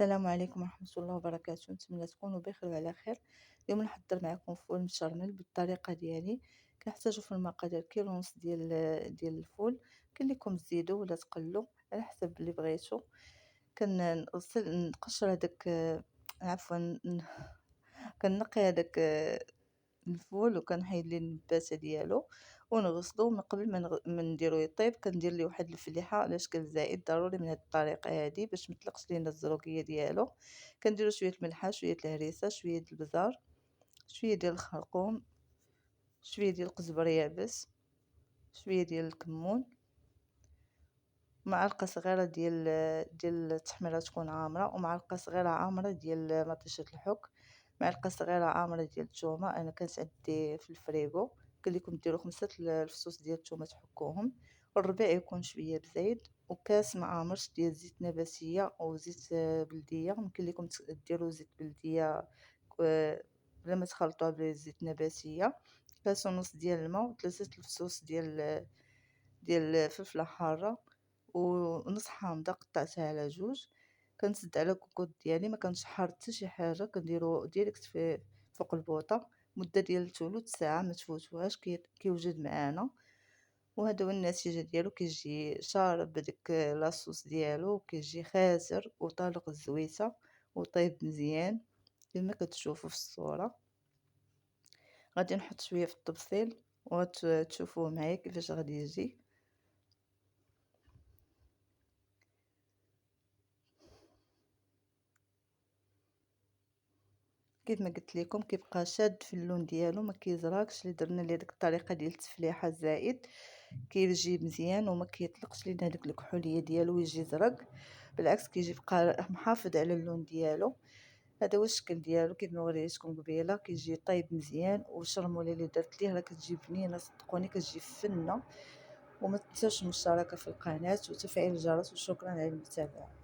السلام عليكم ورحمة الله وبركاته، نتمنى تكونوا بخير وعلى خير. اليوم نحضر معكم فول مشرمل بالطريقة ديالي. كنحتاجو في المقادير كيلو ونص ديال الفول. كاين ليكم تزيدو ولا تقلوا على حسب اللي بغيتو. كنغسل نقشر هداك عفوا كنقي هداك الفول وكنحيد ليه النباتة ديالو ونغسلو من قبل ما نديرو يطيب. كندير ليه واحد الفليحة على شكل زائد ضروري من هاد الطريقة هادي باش متلقش لينا الزروقية ديالو. كنديرو شوية الملحة، شوية الهريسة، شوية البزار، شوية ديال الخرقوم، شوية ديال القزبر يابس، شوية ديال الكمون، معلقة صغيرة ديال التحميرة تكون عامرة، ومعلقة صغيرة عامرة ديال مطيشة الحك، معلقة صغيرة عامرة ديال الثومة. انا كانت عندي في الفريغو. قال لكم ديروا 5 الفصوص ديال الثومة تحكوهم، والربيع يكون شوية بزيت، وكاس معامرش ديال زيت نباتية او زيت بلدية. ممكن لكم ديروا زيت بلدية بلا ما تخلطوها بزيت نباتية. كاس ونص ديال الماء، و3 الفصوص ديال الفلفلة حارة، ونص حامضة قطعتها على جوج. كنسد على الكوكوط ديالي، ما كنشحر حتى شي حاجه، كنديرو ديريكت في فوق البوطه مده ديال ثلث ساعه ما تفوتوهاش. كيوجد معانا، وهذا هو النتيجه ديالو. كيجي شارب بديك لاصوص ديالو، كيجي خاسر وطالق الزويته وطيب مزيان كما كتشوفوا في الصوره. غادي نحط شويه في الطبسيل وتشوفوه معايا كيفاش غادي يجي. كيف ما قلت لكم كيبقى شاد في اللون ديالو، ما كيزراكش. اللي درنا ليه ديك الطريقه ديال التفليحه الزائد كيجي مزيان وما كيطلقش لينا هذيك الكحوليه ديالو ويجي زرق. بالعكس كيجي بقى محافظ على اللون ديالو. هذا هو الشكل ديالو كيف ما وريتكم قبيله. كيجي طيب مزيان، والشرموله اللي درت ليه راه كتجي بنينه صدقوني، كتجي فنه. وما تنساوش المشتركه في القناه وتفعيل الجرس، وشكرا على المتابعه.